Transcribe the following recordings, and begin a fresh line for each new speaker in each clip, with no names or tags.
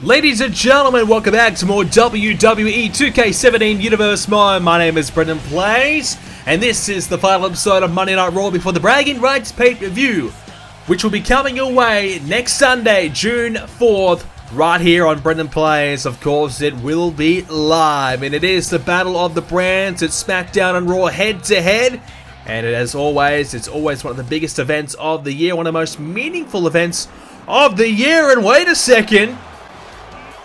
Ladies and gentlemen, welcome back to more WWE 2k17 Universe Mode. My name is BrendenPlayz, and this is the final episode of Monday Night Raw before the Bragging Rights pay-per-view, which will be coming your way next Sunday, June 4th, right here on BrendenPlayz. Of course, it will be live, and it is the Battle of the Brands. It's Smackdown and Raw head-to-head, and as always, it's always one of the biggest events of the year, one of the most meaningful events of the year. And wait a second.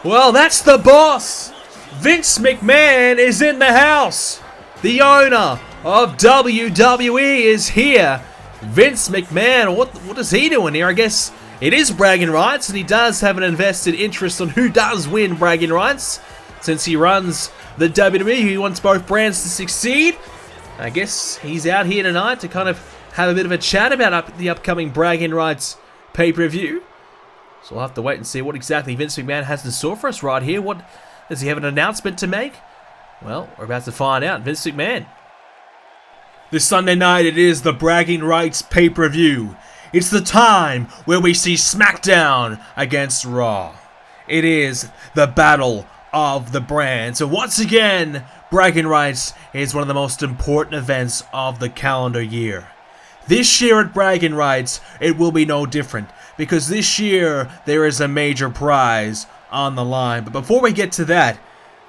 Well, that's the boss. Vince McMahon is in the house. The owner of WWE is here. Vince McMahon, what is he doing here? I guess it is bragging rights, and he does have an invested interest on who does win bragging rights. Since he runs the WWE, he wants both brands to succeed. I guess he's out here tonight to kind of have a bit of a chat about the upcoming bragging rights pay-per-view. So we'll have to wait and see what exactly Vince McMahon has in store for us right here. What does he have an announcement to make? Well, we're about to find out. Vince McMahon. This Sunday night, it is the Bragging Rights pay-per-view. It's the time where we see SmackDown against Raw. It is the Battle of the Brands. And once again, Bragging Rights is one of the most important events of the calendar year. This year at Bragging Rights, it will be no different, because this year there is a major prize on the line. But before we get to that,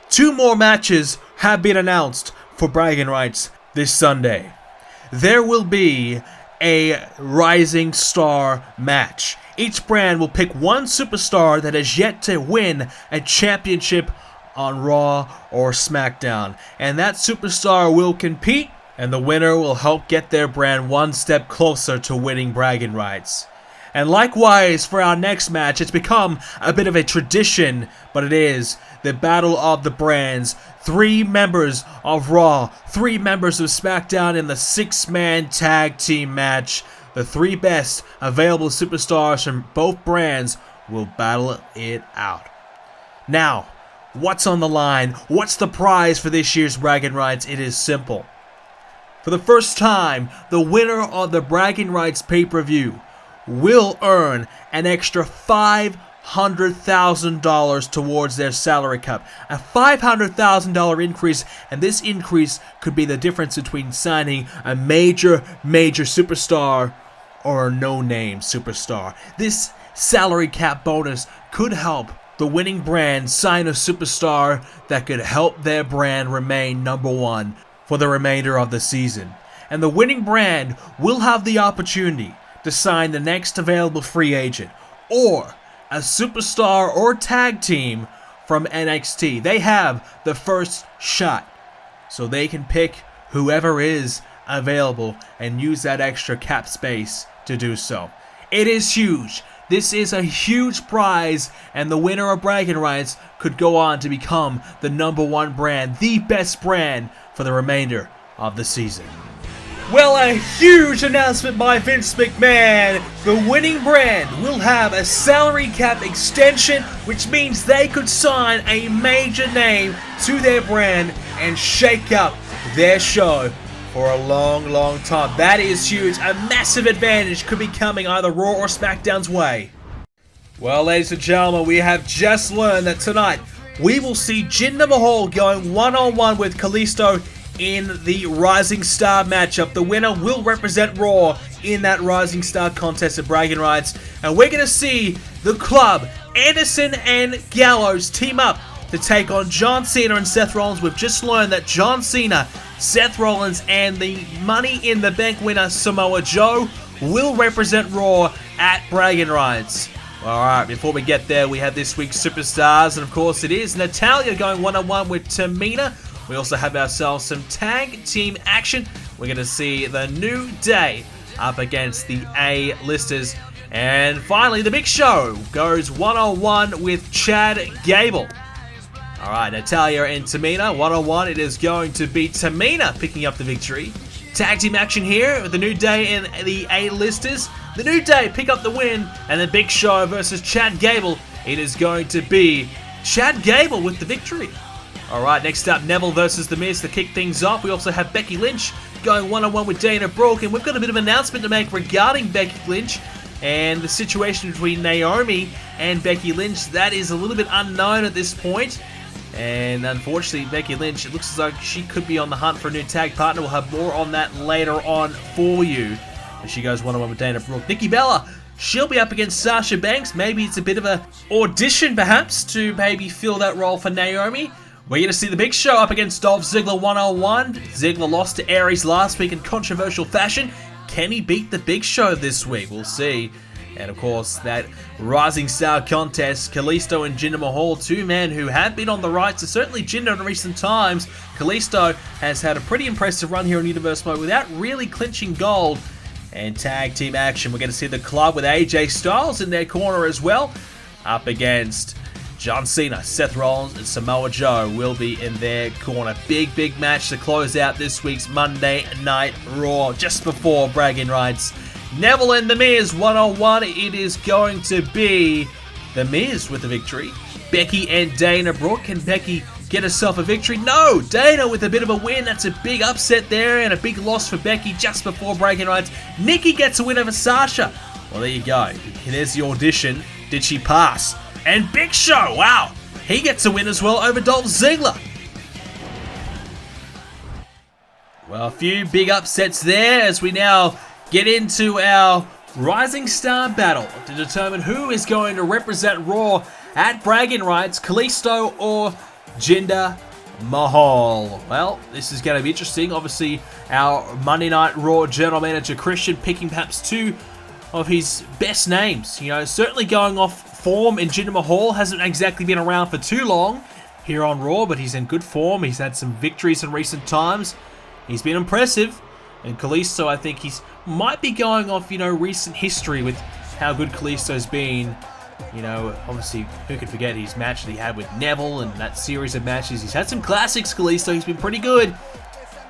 2 more matches have been announced for Bragging Rights this Sunday. There will be a Rising Star match. Each brand will pick one superstar that has yet to win a championship on Raw or SmackDown, and that superstar will compete, and the winner will help get their brand one step closer to winning bragging rights. And likewise, for our next match, it's become a bit of a tradition, but it is the Battle of the Brands. 3 members of Raw, 3 members of SmackDown in the 6-man tag team match. The 3 best available superstars from both brands will battle it out. Now, what's on the line? What's the prize for this year's bragging rights? It is simple. For the first time, the winner of the Bragging Rights pay-per-view will earn an extra $500,000 towards their salary cap. A $500,000 increase, and this increase could be the difference between signing a major superstar or a no-name superstar. This salary cap bonus could help the winning brand sign a superstar that could help their brand remain #1 for the remainder of the season. And the winning brand will have the opportunity to sign the next available free agent or a superstar or tag team from NXT. They have the first shot, so they can pick whoever is available and use that extra cap space to do so. It is huge. This is a huge prize, and the winner of bragging rights could go on to become the #1 brand, the best brand for the remainder of the season. Well, a huge announcement by Vince McMahon. The winning brand will have a salary cap extension, which means they could sign a major name to their brand and shake up their show for a long time. That is huge. A massive advantage could be coming either Raw or SmackDown's way. Well, ladies and gentlemen, we have just learned that tonight we will see Jinder Mahal going one-on-one with Kalisto in the Rising Star matchup. The winner will represent Raw in that Rising Star contest at Bragging Rights. And we're going to see the club, Anderson and Gallows, team up to take on John Cena and Seth Rollins. We've just learned that John Cena, Seth Rollins, and the Money in the Bank winner Samoa Joe will represent Raw at Bragging Rights. Alright, before we get there, we have this week's superstars, and of course it is Natalya going one-on-one with Tamina. We also have ourselves some tag team action. We're going to see the New Day up against the A-listers. And finally, the Big Show goes one-on-one with Chad Gable. Alright, Natalya and Tamina, one-on-one. It is going to be Tamina picking up the victory. Tag team action here with the New Day and the A-listers. The New Day pick up the win, and the Big Show versus Chad Gable. It is going to be Chad Gable with the victory. Alright, next up, Neville versus The Miz to kick things off. We also have Becky Lynch going one-on-one with Dana Brooke, and we've got a bit of an announcement to make regarding Becky Lynch. And the situation between Naomi and Becky Lynch, that is a little bit unknown at this point. And unfortunately, Becky Lynch, it looks as though she could be on the hunt for a new tag partner. We'll have more on that later on for you. As she goes one-on-one with Dana Brooke. Nikki Bella, she'll be up against Sasha Banks. Maybe it's a bit of an audition, perhaps, to maybe fill that role for Naomi. We're going to see the Big Show up against Dolph Ziggler one-on-one. Ziggler lost to Aries last week in controversial fashion. Can he beat the Big Show this week? We'll see. And of course, that Rising Star contest, Kalisto and Jinder Mahal, two men who have been on the right. So certainly Jinder in recent times. Kalisto has had a pretty impressive run here in Universe Mode without really clinching gold. And tag team action, we're going to see the Club with AJ Styles in their corner as well. Up against John Cena, Seth Rollins, and Samoa Joe will be in their corner. Big match to close out this week's Monday Night Raw. Just before bragging rights, Neville and The Miz one-on-one. It is going to be The Miz with the victory. Becky and Dana Brooke. Can Becky get herself a victory? No! Dana with a bit of a win. That's a big upset there and a big loss for Becky just before bragging rights. Nikki gets a win over Sasha. Well, there you go. There's the audition. Did she pass? And Big Show, wow! He gets a win as well over Dolph Ziggler. Well, a few big upsets there as we now get into our Rising Star battle to determine who is going to represent Raw at bragging rights, Kalisto or Jinder Mahal. Well, this is going to be interesting. Obviously, our Monday Night Raw general manager Christian picking perhaps two of his best names. You know, certainly going off form in Jinder Mahal. Hasn't exactly been around for too long here on Raw, but he's in good form. He's had some victories in recent times. He's been impressive. And Kalisto, I think he's might be going off, you know, recent history with how good Kalisto's been. You know, obviously, who could forget his match that he had with Neville and that series of matches. He's had some classics, Kalisto. He's been pretty good.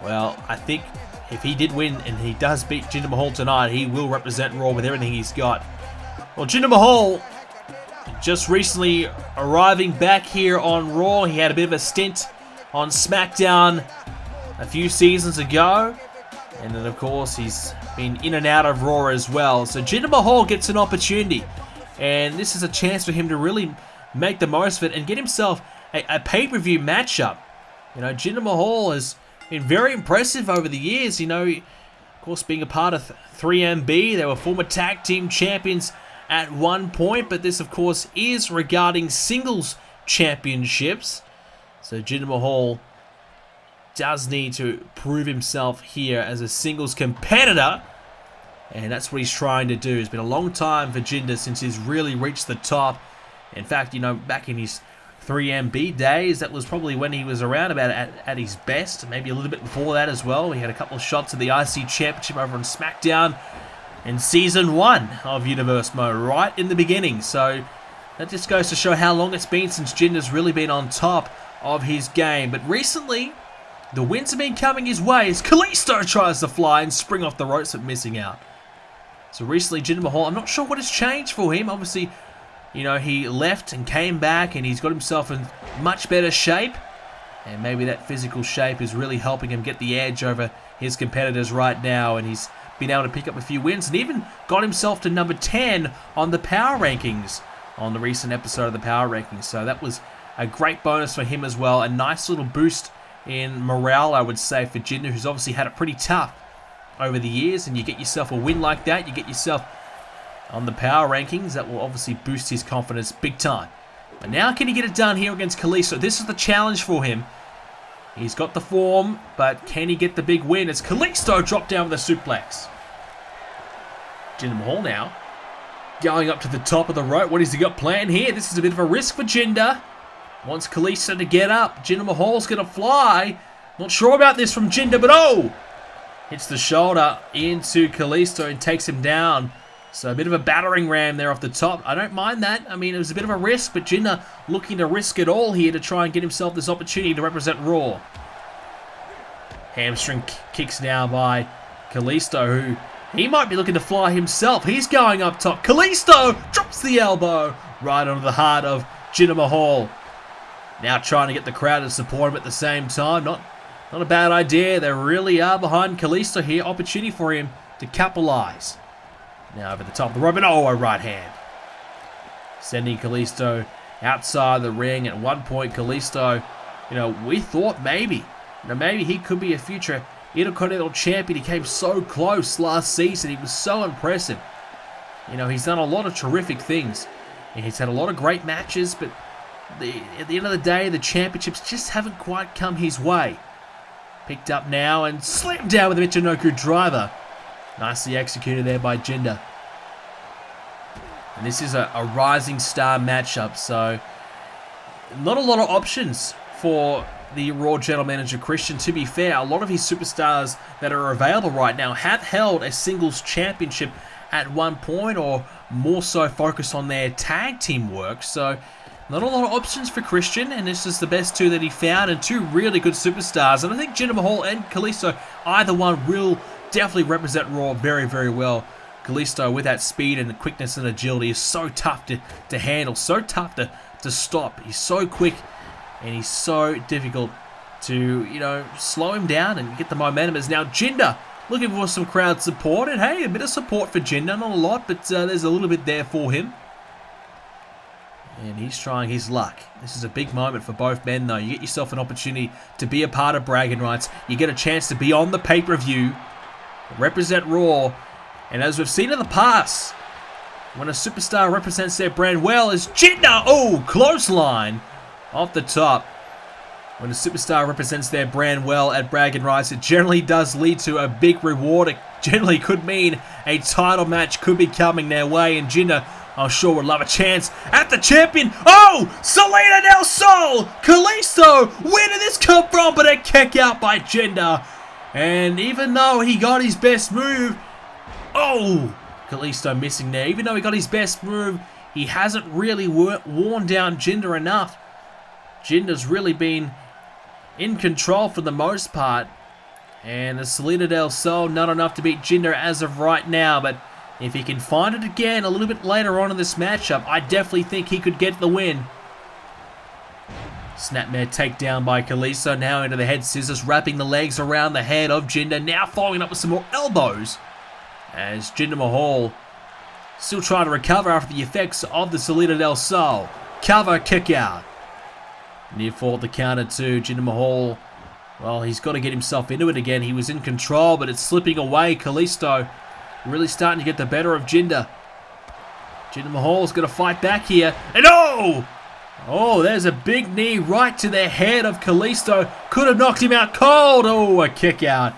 Well, I think if he did win and he does beat Jinder Mahal tonight, he will represent Raw with everything he's got. Well, Jinder Mahal just recently arriving back here on Raw. He had a bit of a stint on Smackdown a few seasons ago. And then, of course, he's been in and out of Raw as well. So Jinder Mahal gets an opportunity. And this is a chance for him to really make the most of it and get himself a pay-per-view matchup. You know, Jinder Mahal has been very impressive over the years. You know, of course, being a part of 3MB. They were former tag team champions at one point. But this, of course, is regarding singles championships. So Jinder Mahal does need to prove himself here as a singles competitor. And that's what he's trying to do. It's been a long time for Jinder since he's really reached the top. In fact, you know, back in his 3MB days, that was probably when he was around about at his best. Maybe a little bit before that as well. He had a couple of shots at the IC Championship over on Smackdown in Season 1 of Universe Mode, right in the beginning. So that just goes to show how long it's been since Jinder's really been on top of his game. But recently, the wins have been coming his way as Kalisto tries to fly and spring off the ropes but missing out. So recently, Jinder Mahal, I'm not sure what has changed for him. Obviously, you know, he left and came back and he's got himself in much better shape. And maybe that physical shape is really helping him get the edge over his competitors right now. And he's been able to pick up a few wins and even got himself to number 10 on the Power Rankings on the recent episode of the Power Rankings. So that was a great bonus for him as well. A nice little boost in morale, I would say, for Jinder, who's obviously had it pretty tough over the years. And you get yourself a win like that, you get yourself on the Power Rankings, that will obviously boost his confidence big time. But now can he get it done here against Kalisto? This is the challenge for him. He's got the form, but can he get the big win as Kalisto dropped down with a suplex? Jinder Mahal now going up to the top of the rope. What has he got planned here? This is a bit of a risk for Jinder. Wants Kalisto to get up. Jinder Mahal's going to fly. Not sure about this from Jinder, but oh! Hits the shoulder into Kalisto and takes him down. So a bit of a battering ram there off the top. I don't mind that. I mean, it was a bit of a risk, but Jinder looking to risk it all here to try and get himself this opportunity to represent Raw. Hamstring kicks now by Kalisto, who he might be looking to fly himself. He's going up top. Kalisto drops the elbow right onto the heart of Jinder Mahal. Now trying to get the crowd to support him at the same time. Not a bad idea. They really are behind Kalisto here. Opportunity for him to capitalize. Now over the top of the rope, and a right hand. Sending Kalisto outside the ring. At one point, Kalisto, we thought maybe he could be a future Intercontinental Champion. He came so close last season. He was so impressive. He's done a lot of terrific things. He's had a lot of great matches, but at the end of the day, the championships just haven't quite come his way. Picked up now and slammed down with a Michinoku driver. Nicely executed there by Jinder. And this is a rising star matchup, so not a lot of options for the Raw General Manager Christian. To be fair, a lot of his superstars that are available right now have held a singles championship at one point, or more so focus on their tag team work. So not a lot of options for Christian, and this is the best two that he found, and two really good superstars. And I think Jinder Mahal and Kalisto, either one will definitely represent Raw very, very well. Kalisto, with that speed and the quickness and agility, is so tough to handle, so tough to stop. He's so quick, and he's so difficult to, slow him down and get the momentum. As now Jinder looking for some crowd support, and hey, a bit of support for Jinder, not a lot, but there's a little bit there for him. And he's trying his luck. This is a big moment for both men, though. You get yourself an opportunity to be a part of Bragging Rights. You get a chance to be on the pay-per-view, represent Raw, and as we've seen in the past, when a superstar represents their brand well, is Jinder. Oh, clothesline off the top. When a superstar represents their brand well at Bragging Rights, it generally does lead to a big reward. It generally could mean a title match could be coming their way, and Jinder, I'm sure, would love a chance at the champion. Oh, Selena Del Sol! Kalisto! Where did this come from? But a kick out by Jinder. And even though he got his best move, oh, Kalisto missing there. Even though he got his best move, he hasn't really worn down Jinder enough. Jinder's really been in control for the most part. And the Selena Del Sol, not enough to beat Jinder as of right now. But if he can find it again a little bit later on in this matchup, I definitely think he could get the win. Snapmare takedown by Kalisto, now into the head scissors, wrapping the legs around the head of Jinder, now following up with some more elbows. As Jinder Mahal still trying to recover after the effects of the Selena Del Sol. Cover, kick out. Near fall at the counter to Jinder Mahal. Well, he's got to get himself into it again. He was in control, but it's slipping away. Kalisto really starting to get the better of Jinder. Jinder Mahal's going to fight back here. And oh! Oh, there's a big knee right to the head of Kalisto. Could have knocked him out cold. Oh, a kick out.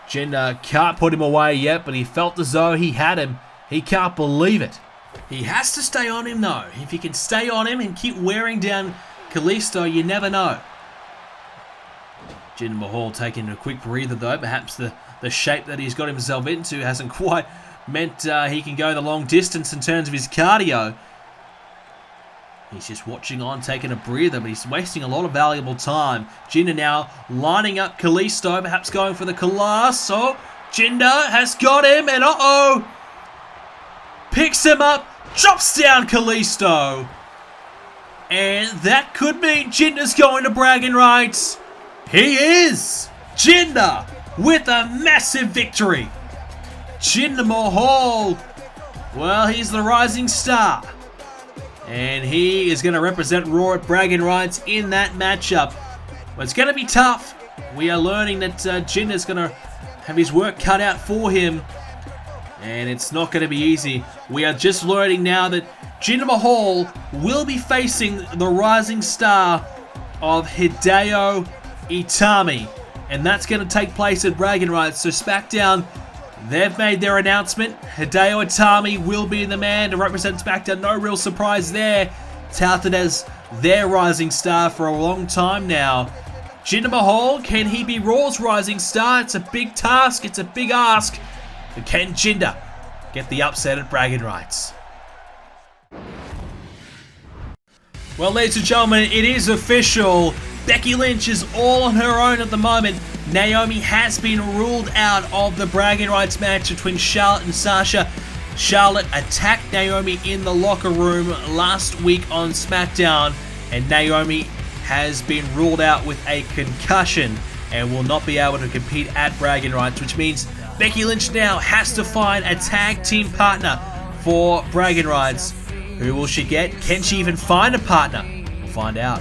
Jinder can't put him away yet, but he felt as though he had him. He can't believe it. He has to stay on him, though. If he can stay on him and keep wearing down Kalisto, you never know. Jinder Mahal taking a quick breather, though. Perhaps the shape that he's got himself into hasn't quite meant he can go the long distance in terms of his cardio. He's just watching on, taking a breather, but he's wasting a lot of valuable time. Jinder now lining up Kalisto, perhaps going for the Kalash. Oh, Jinder has got him, and uh-oh! Picks him up, drops down Kalisto. And that could mean Jinder's going to Bragging Rights. He is! Jinder with a massive victory. Jinder Mahal, well, he's the rising star. And he is going to represent Raw at Bragging Rights in that matchup. But it's going to be tough. We are learning that Jinder's going to have his work cut out for him. And it's not going to be easy. We are just learning now that Jinder Mahal will be facing the rising star of Hideo Itami. And that's going to take place at Bragging Rights. So SmackDown, they've made their announcement. Hideo Itami will be the man to represent SmackDown. No real surprise there. Touted as their rising star for a long time now. Jinder Mahal, can he be Raw's rising star? It's a big task. It's a big ask. But can Jinder get the upset at Bragging Rights? Well, ladies and gentlemen, it is official. Becky Lynch is all on her own at the moment. Naomi has been ruled out of the Bragging Rights match between Charlotte and Sasha. Charlotte attacked Naomi in the locker room last week on SmackDown, and Naomi has been ruled out with a concussion. and will not be able to compete at Bragging Rights, which means Becky Lynch now has to find a tag team partner for Bragging Rights. Who will she get? Can she even find a partner? We'll find out.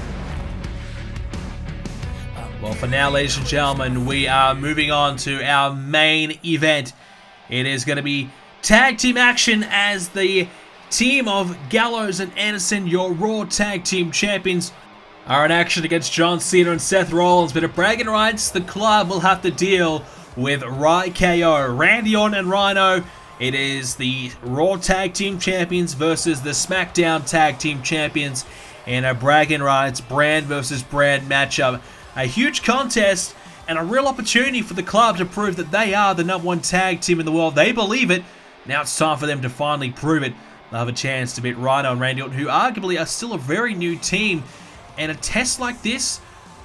Well, for now, ladies and gentlemen, we are moving on to our main event. It is going to be tag team action as the team of Gallows and Anderson, your Raw Tag Team Champions, are in action against John Cena and Seth Rollins. But at Bragging Rights, the club will have to deal with KO, Randy Orton and Rhino. It is the Raw Tag Team Champions versus the Smackdown Tag Team Champions in a Bragging Rights brand versus brand matchup. A huge contest and a real opportunity for the club to prove that they are the #1 tag team in the world. They believe it. Now it's time for them to finally prove it. They'll have a chance to beat Rhino and Randy Orton, who arguably are still a very new team. And a test like this,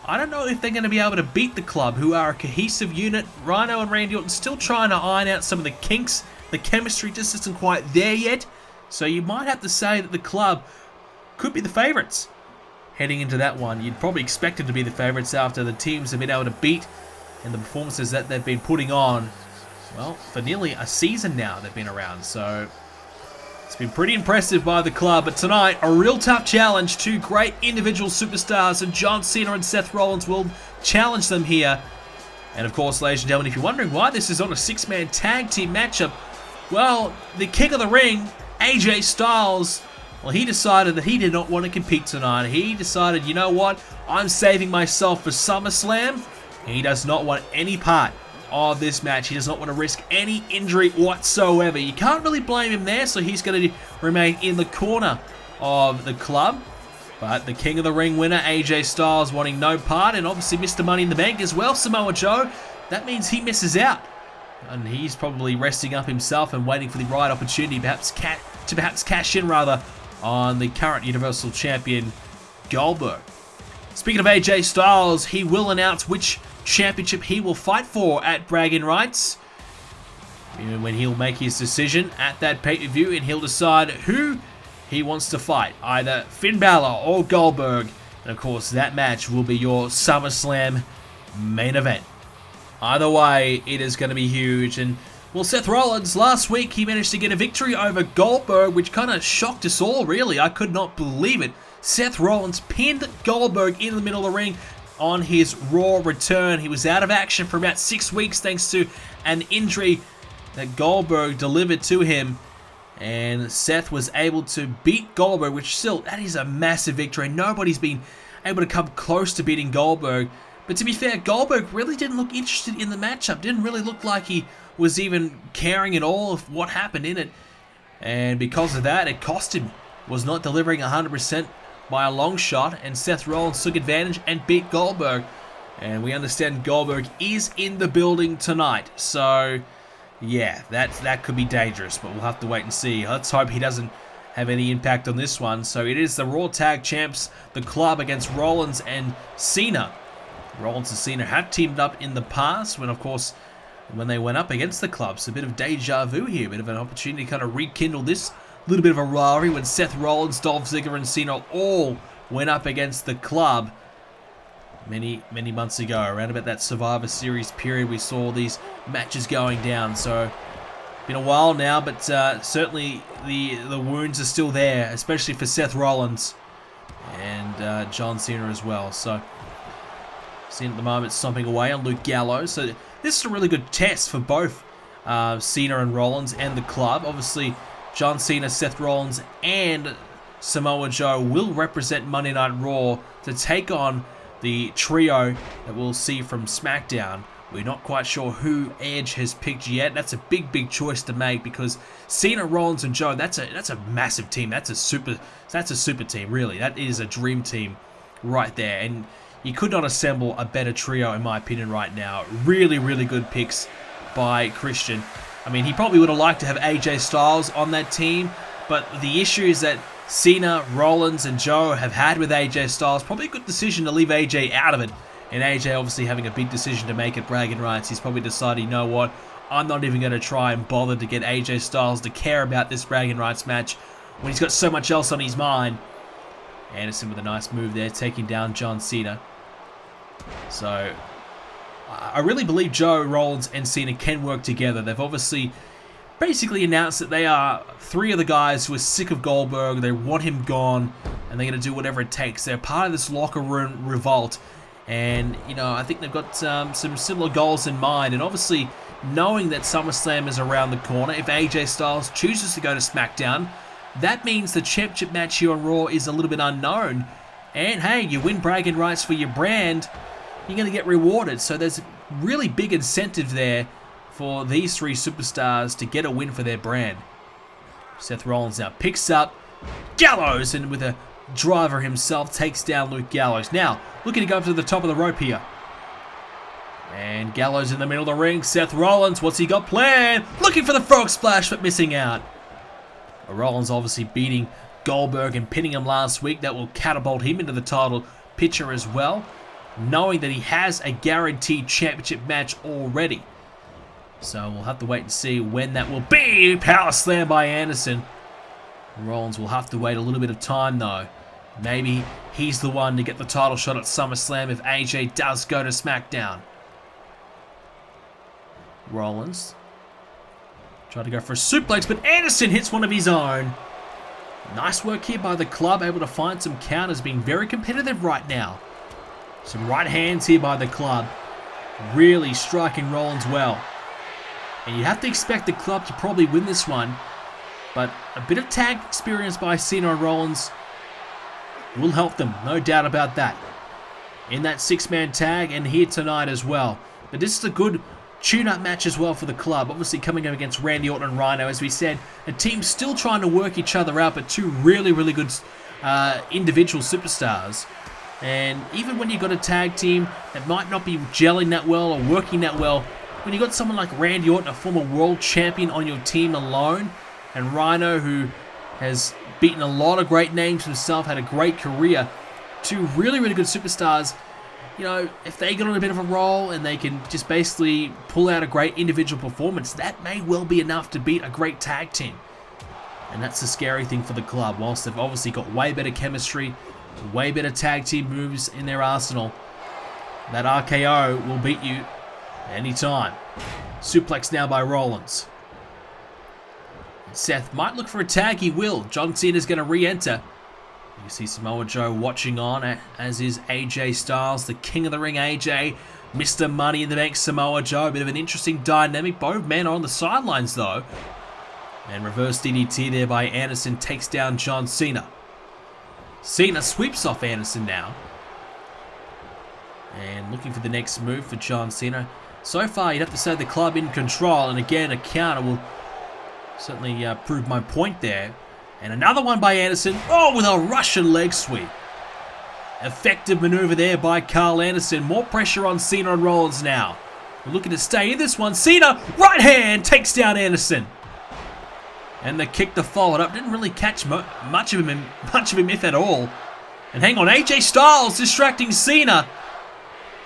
I don't know if they're going to be able to beat the club, who are a cohesive unit. Rhino and Randy Orton still trying to iron out some of the kinks. The chemistry just isn't quite there yet. So you might have to say that the club could be the favourites. Heading into that one, you'd probably expect it to be the favourites after the teams have been able to beat and the performances that they've been putting on, well, for nearly a season now they've been around. So it's been pretty impressive by the club. But tonight, a real tough challenge. Two great individual superstars, and John Cena and Seth Rollins will challenge them here. And of course, ladies and gentlemen, if you're wondering why this is on a 6-man tag team matchup, well, the king of the ring, AJ Styles, well, he decided that he did not want to compete tonight. He decided, you know what, I'm saving myself for SummerSlam. He does not want any part of this match. He does not want to risk any injury whatsoever. You can't really blame him there, so he's going to remain in the corner of the club. But the King of the Ring winner, AJ Styles, wanting no part, and obviously Mr. Money in the Bank as well, Samoa Joe. That means he misses out. And he's probably resting up himself and waiting for the right opportunity, perhaps cash in on the current Universal Champion, Goldberg. Speaking of AJ Styles, he will announce which championship he will fight for at Bragging Rights. When he'll make his decision at that pay-per-view, and he'll decide who he wants to fight, either Finn Balor or Goldberg. And of course, that match will be your SummerSlam main event. Either way, it is going to be huge. And well, Seth Rollins, last week he managed to get a victory over Goldberg, which kind of shocked us all, really. I could not believe it. Seth Rollins pinned Goldberg in the middle of the ring on his Raw return. He was out of action for about 6 weeks thanks to an injury that Goldberg delivered to him. And Seth was able to beat Goldberg, which still, that is a massive victory. Nobody's been able to come close to beating Goldberg. But to be fair, Goldberg really didn't look interested in the matchup. Didn't really look like he was even caring at all of what happened in it. And because of that, it cost him. Was not delivering 100% by a long shot. And Seth Rollins took advantage and beat Goldberg. And we understand Goldberg is in the building tonight. So, yeah, that could be dangerous. But we'll have to wait and see. Let's hope he doesn't have any impact on this one. So it is the Raw Tag Champs, the club, against Rollins and Cena. Rollins and Cena have teamed up in the past when they went up against the club. So a bit of deja vu here, a bit of an opportunity to kind of rekindle this little bit of a rivalry when Seth Rollins, Dolph Ziggler and Cena all went up against the club many months ago. Around about that Survivor Series period, we saw these matches going down. So been a while now, but certainly the wounds are still there, especially for Seth Rollins and John Cena as well. So Cena at the moment stomping away on Luke Gallows. So this is a really good test for both Cena and Rollins and the club. Obviously, John Cena, Seth Rollins, and Samoa Joe will represent Monday Night Raw to take on the trio that we'll see from SmackDown. We're not quite sure who Edge has picked yet. That's a big choice to make, because Cena, Rollins, and Joe, that's a massive team. That's a super team, really. That is a dream team right there. And you could not assemble a better trio, in my opinion, right now. Really good picks by Christian. I mean, he probably would have liked to have AJ Styles on that team, but the issues that Cena, Rollins, and Joe have had with AJ Styles, probably a good decision to leave AJ out of it. And AJ obviously having a big decision to make at Bragging Rights. He's probably decided, you know what, I'm not even going to try and bother to get AJ Styles to care about this Bragging Rights match when he's got so much else on his mind. Anderson with a nice move there, taking down John Cena. So, I really believe Joe, Rollins, and Cena can work together. They've obviously basically announced that they are three of the guys who are sick of Goldberg. They want him gone, and they're going to do whatever it takes. They're part of this locker room revolt, and you know, I think they've got some similar goals in mind. And obviously, knowing that SummerSlam is around the corner, if AJ Styles chooses to go to SmackDown, that means the championship match here on Raw is a little bit unknown. And hey, you win bragging rights for your brand, you're going to get rewarded. So there's really big incentive there for these three superstars to get a win for their brand. Seth Rollins now picks up Gallows, and with a driver himself takes down Luke Gallows. Now looking to go up to the top of the rope here. And Gallows in the middle of the ring. Seth Rollins, what's he got planned? Looking for the frog splash, but missing out. Rollins obviously beating Goldberg and pinning him last week. That will catapult him into the title picture as well, knowing that he has a guaranteed championship match already. So we'll have to wait and see when that will be. Power slam by Anderson. Rollins will have to wait a little bit of time though. Maybe he's the one to get the title shot at SummerSlam if AJ does go to SmackDown. Rollins tried to go for a suplex, but Anderson hits one of his own. Nice work here by the club, able to find some counters, being very competitive right now. Some right hands here by the club, really striking Rollins well. And you have to expect the club to probably win this one, but a bit of tag experience by Cena and Rollins will help them, no doubt about that. In that six-man tag and here tonight as well. But this is a good tune-up match as well for the club. Obviously coming up against Randy Orton and Rhino, as we said, a team still trying to work each other out, but two really, really good individual superstars. And even when you've got a tag team that might not be gelling that well or working that well, when you've got someone like Randy Orton, a former world champion, on your team alone, and Rhino, who has beaten a lot of great names himself, had a great career, two really, really good superstars. You know, if they get on a bit of a roll and they can just basically pull out a great individual performance, that may well be enough to beat a great tag team. And that's the scary thing for the club. Whilst they've obviously got way better chemistry, way better tag team moves in their arsenal, that RKO will beat you anytime. Suplex now by Rollins. Seth might look for a tag. He will. John Cena's going to re-enter. You can see Samoa Joe watching on, as is AJ Styles, the king of the ring AJ, Mr. Money in the Bank Samoa Joe. A bit of an interesting dynamic. Both men are on the sidelines though. And reverse DDT there by Anderson takes down John Cena. Cena sweeps off Anderson now. And looking for the next move for John Cena. So far you'd have to say the club in control, and again a counter will certainly prove my point there. And another one by Anderson. Oh, with a Russian leg sweep. Effective maneuver there by Carl Anderson. More pressure on Cena and Rollins now. We're looking to stay in this one. Cena, right hand, takes down Anderson. And the kick to follow it up. Didn't really catch much of him, if at all. And hang on, AJ Styles distracting Cena.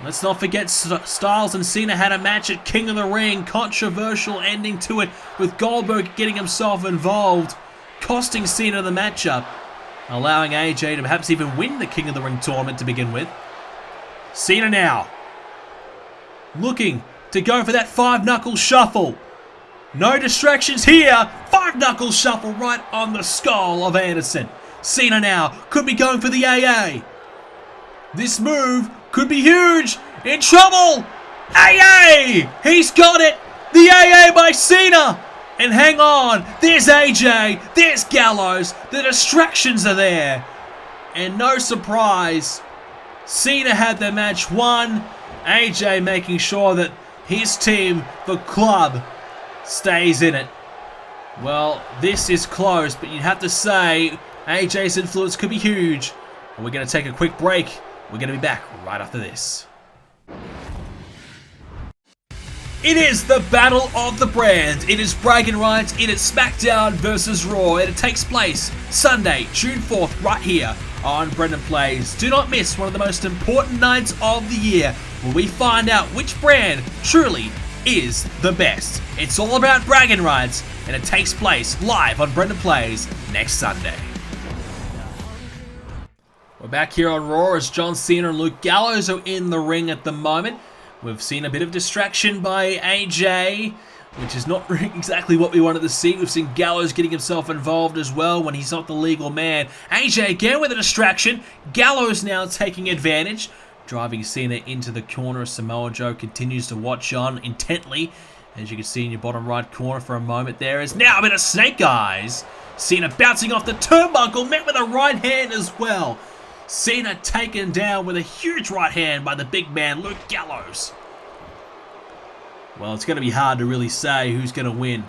Let's not forget Styles and Cena had a match at King of the Ring. Controversial ending to it, with Goldberg getting himself involved, costing Cena the matchup, allowing AJ to perhaps even win the King of the Ring tournament to begin with. Cena now looking to go for that five-knuckle shuffle. No distractions here. Five-knuckle shuffle right on the skull of Anderson. Cena now could be going for the AA. This move could be huge. In trouble. AA! He's got it. The AA by Cena. And hang on, there's AJ, there's Gallows, the distractions are there. And no surprise, Cena had the match won. AJ making sure that his team, the club, stays in it. Well, this is close, but you'd have to say AJ's influence could be huge. And we're going to take a quick break. We're going to be back right after this. It is the battle of the brands. It is bragging rights. It is Smackdown versus Raw. And it takes place Sunday, June 4th, right here on BrendenPlayz. Do not miss one of the most important nights of the year, where we find out which brand truly is the best. It's all about bragging rights, and it takes place live on BrendenPlayz next Sunday. We're back here on Raw as John Cena and Luke Gallows are in the ring at the moment. We've seen a bit of distraction by AJ, which is not exactly what we wanted to see. We've seen Gallows getting himself involved as well when he's not the legal man. AJ again with a distraction. Gallows now taking advantage, driving Cena into the corner. Samoa Joe continues to watch on intently. As you can see in your bottom right corner for a moment, there is now a bit of snake eyes. Cena bouncing off the turnbuckle, met with a right hand as well. Cena taken down with a huge right hand by the big man, Luke Gallows. Well, it's going to be hard to really say who's going to win,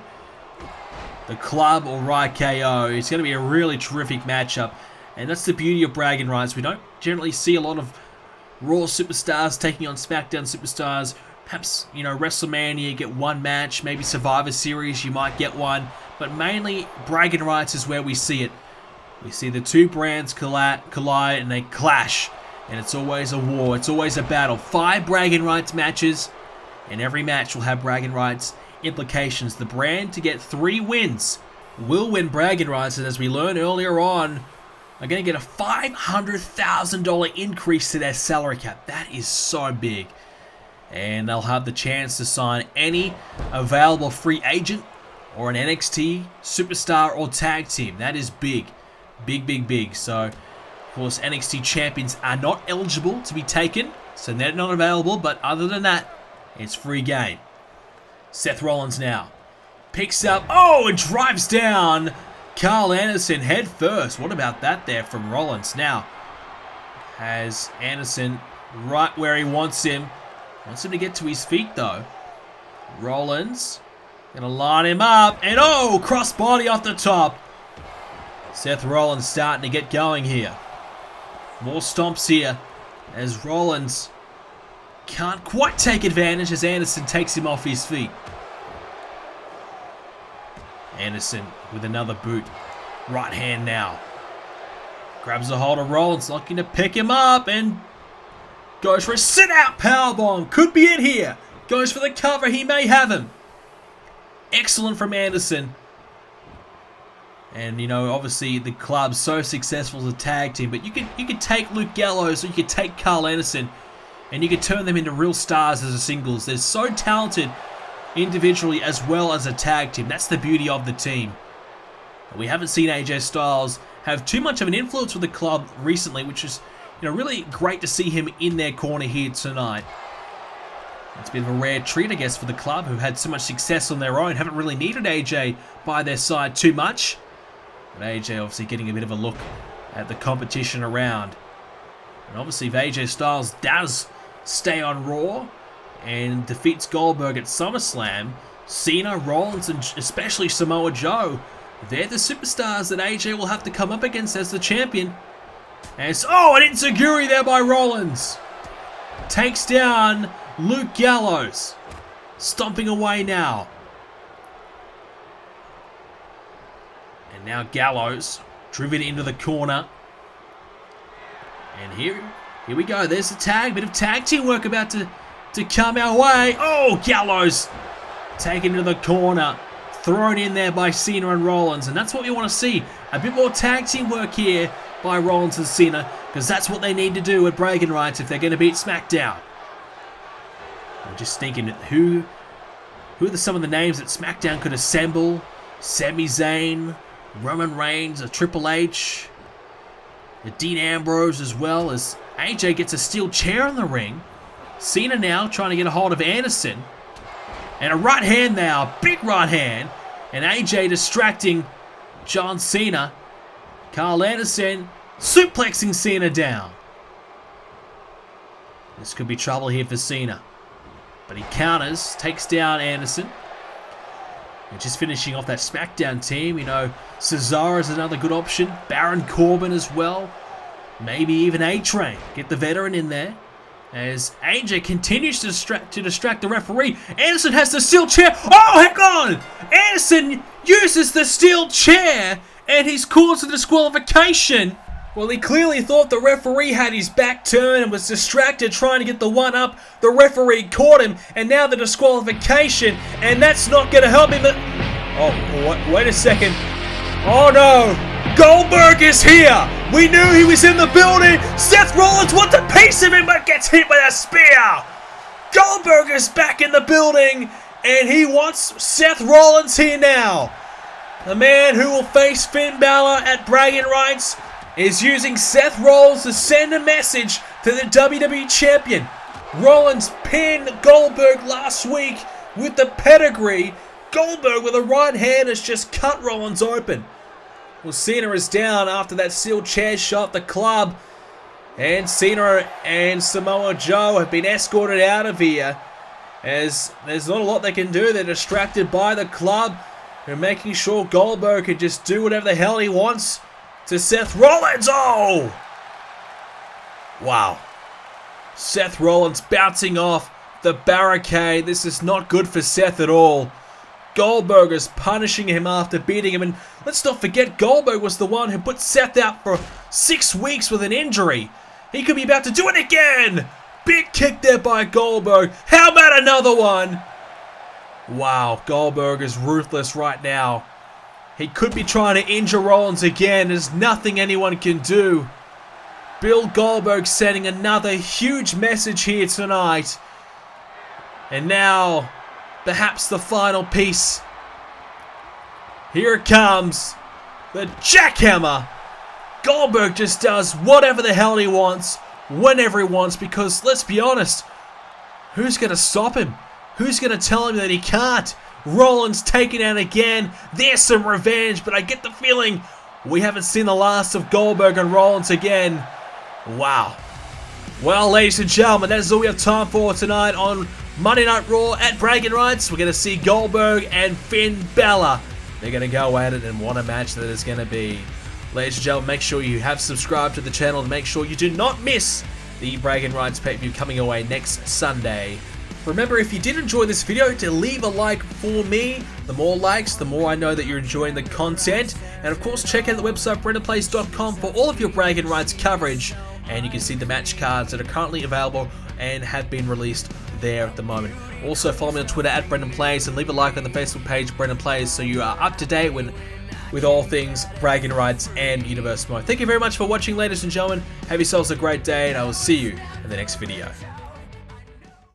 the club or RKO. It's going to be a really terrific matchup, and that's the beauty of bragging rights. We don't generally see a lot of Raw superstars taking on SmackDown superstars. Perhaps, you know, WrestleMania, you get one match, maybe Survivor Series, you might get one, but mainly bragging rights is where we see it. We see the two brands collide and they clash, and it's always a war, it's always a battle. 5 bragging rights matches, and every match will have bragging rights implications. The brand to get 3 wins will win bragging rights, and as we learned earlier on, are going to get a $500,000 increase to their salary cap. That is so big. And they'll have the chance to sign any available free agent or an NXT superstar or tag team. That is big. Big, big, big. So, of course, NXT champions are not eligible to be taken, so they're not available, but other than that, it's free game. Seth Rollins now picks up, and drives down Carl Anderson head first. What about that there from Rollins? Now, has Anderson right where he wants him. Wants him to get to his feet, though. Rollins gonna line him up, and crossbody off the top. Seth Rollins starting to get going here. More stomps here as Rollins can't quite take advantage as Anderson takes him off his feet. Anderson with another boot. Right hand now. Grabs a hold of Rollins, looking to pick him up, and goes for a sit-out powerbomb. Could be it here. Goes for the cover. He may have him. Excellent from Anderson. And, you know, obviously the club's so successful as a tag team, but you could take Luke Gallows or you could take Carl Anderson and you could turn them into real stars as a singles. They're so talented individually as well as a tag team. That's the beauty of the team. We haven't seen AJ Styles have too much of an influence with the club recently, which is, you know, really great to see him in their corner here tonight. It's a bit of a rare treat, I guess, for the club, who had so much success on their own. Haven't really needed AJ by their side too much. But AJ obviously getting a bit of a look at the competition around. And obviously if AJ Styles does stay on Raw and defeats Goldberg at SummerSlam, Cena, Rollins, and especially Samoa Joe, they're the superstars that AJ will have to come up against as the champion. And it's, an enziguri there by Rollins. Takes down Luke Gallows. Stomping away now. And now Gallows driven into the corner. And here we go. There's the tag. Bit of tag team work about to come our way. Gallows taken into the corner. Thrown in there by Cena and Rollins. And that's what we want to see. A bit more tag team work here by Rollins and Cena, because that's what they need to do at bragging rights if they're going to beat SmackDown. I'm just thinking, who are some of the names that SmackDown could assemble? Sami Zayn, Roman Reigns, a Triple H, a Dean Ambrose, as well as AJ gets a steel chair in the ring. Cena now trying to get a hold of Anderson. And a right hand now, big right hand. And AJ distracting John Cena. Carl Anderson suplexing Cena down. This could be trouble here for Cena. But he counters, takes down Anderson. And just finishing off that SmackDown team, you know, Cesaro is another good option. Baron Corbin as well. Maybe even A-Train. Get the veteran in there. As AJ continues to distract the referee. Anderson has the steel chair. Hang on! Anderson uses the steel chair and he's caused a disqualification. Well, he clearly thought the referee had his back turned and was distracted trying to get the one up. The referee caught him, and now the disqualification, and that's not going to help him. Wait a second. Oh no! Goldberg is here! We knew he was in the building! Seth Rollins wants a piece of him, but gets hit with a spear! Goldberg is back in the building, and he wants Seth Rollins here now. The man who will face Finn Balor at Bragging Rights is using Seth Rollins to send a message to the WWE Champion. Rollins pinned Goldberg last week with the pedigree. Goldberg with a right hand has just cut Rollins open. Well, Cena is down after that steel chair shot the club. And Cena and Samoa Joe have been escorted out of here, as there's not a lot they can do. They're distracted by the club. They're making sure Goldberg can just do whatever the hell he wants to Seth Rollins. Oh! Wow. Seth Rollins bouncing off the barricade. This is not good for Seth at all. Goldberg is punishing him after beating him. And let's not forget, Goldberg was the one who put Seth out for 6 weeks with an injury. He could be about to do it again. Big kick there by Goldberg. How about another one? Wow, Goldberg is ruthless right now. He could be trying to injure Rollins again. There's nothing anyone can do. Bill Goldberg sending another huge message here tonight. And now, perhaps the final piece. Here it comes. The jackhammer. Goldberg just does whatever the hell he wants, whenever he wants, because let's be honest, who's going to stop him? Who's going to tell him that he can't? Rollins taken out again. There's some revenge, but I get the feeling we haven't seen the last of Goldberg and Rollins again. Wow. Well, ladies and gentlemen, that is all we have time for tonight on Monday Night Raw at Bragging Rights. We're going to see Goldberg and Finn Balor. They're going to go at it, and what a match that is going to be. Ladies and gentlemen, make sure you have subscribed to the channel to make sure you do not miss the Bragging Rights pay-per-view coming away next Sunday. Remember, if you did enjoy this video, to leave a like for me. The more likes, the more I know that you're enjoying the content. And of course, check out the website BrendenPlayz.com for all of your Bragging Rights coverage. And you can see the match cards that are currently available and have been released there at the moment. Also, follow me on Twitter at BrendenPlayz, and leave a like on the Facebook page BrendenPlayz so you are up to date with all things Bragging Rights and Universe Mode. Thank you very much for watching, ladies and gentlemen. Have yourselves a great day, and I will see you in the next video.